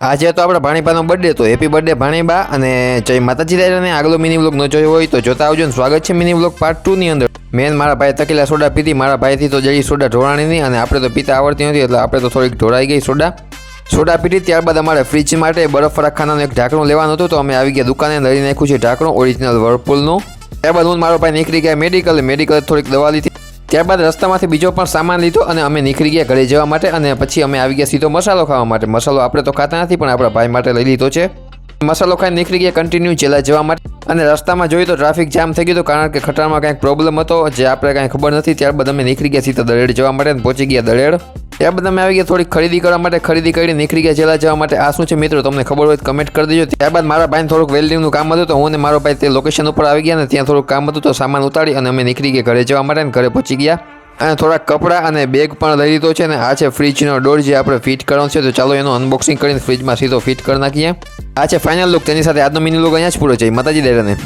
આજે તો આપણા ભાણીબાનો બર્થડે, તો હેપી બર્થડે ભાણીબા અને જય માતાજી દાદાને. આગલો મિની વ્લોગ ન જોયો હોય તો જોતા આવજો ને સ્વાગત છે મિની વ્લોગ પાર્ટ 2 ની અંદર. મેન મારા ભાઈ તકીલા સોડા પીધી, મારા ભાઈથી તો જઈ સોડા ઢોળાણી નહીં અને આપણે તો પીતા આવડતી નથી એટલે આપણે તો થોડીક ઢોળાઈ ગઈ સોડા પીધી. ત્યારબાદ અમારે ફ્રીજ માટે બરફવાળા ખાનાનું એક ઢાંકણું લેવાનું હતું તો અમે આવી ગયા દુકાને, લઈ નાખ્યું છે ઢાંકણું ઓરિજિનલ વર્લપૂલનું. ત્યારબાદ હું મારો ભાઈ નીકળી ગયા મેડિકલ થોડીક દવા લીધી. ત્યારબાદ રસ્તામાંથી બીજો પણ સામાન લીધો અને અમે નીકળી ગયા ઘરે જવા માટે અને પછી અમે આવી ગયા સીધો મસાલો ખાવા માટે. મસાલો આપણે તો ખાતા નથી પણ આપણા ભાઈ માટે લઈ લીધો છે. મસાલો ખાઈને નીકળી ગયા કન્ટિન્યુ ચેલા જવા માટે અને રસ્તામાં જોયું તો ટ્રાફિક જામ થઈ ગયું હતું કારણ કે ખટાણમાં કંઈક પ્રોબ્લેમ હતો જે આપણે કાંઈ ખબર નથી. ત્યારબાદ અમે નીકળી ગયા સીધા દળેડ જવા માટે અને પહોંચી ગયા દળેડ. ત્યારબાદ અમે આવી ગયા થોડી ખરીદી કરવા માટે, ખરીદી કરીને નીકળી ગયા ચેલા જવા માટે. આ શું છે મિત્રો તમને ખબર હોય તો કમેન્ટ કરી દેજો. ત્યારબાદ મારા ભાઈને થોડુંક વેલ્ડિંગનું કામ હતું તો હું અને મારો ભાઈ તે લોકેશન ઉપર આવી ગયા ને ત્યાં થોડુંક કામ હતું તો સામાન ઉતારી અને અમે નીકળી ગયા ઘરે જવા માટે અને ઘરે પહોંચી ગયા અને થોડાક કપડાં અને બેગ પણ લઈ લીધો છે. ને આ છે ફ્રીજનો ડોર જે આપણે ફિટ કરવાનો છે તો ચાલો એનું અનબોક્સિંગ કરીને ફ્રીજમાં સીધો ફિટ કરી નાખીએ. આ છે ફાઇનલ લુક. તેની સાથે આજનો મિની લુક અહીંયા જ પૂરો છે. માતાજી દાદાને.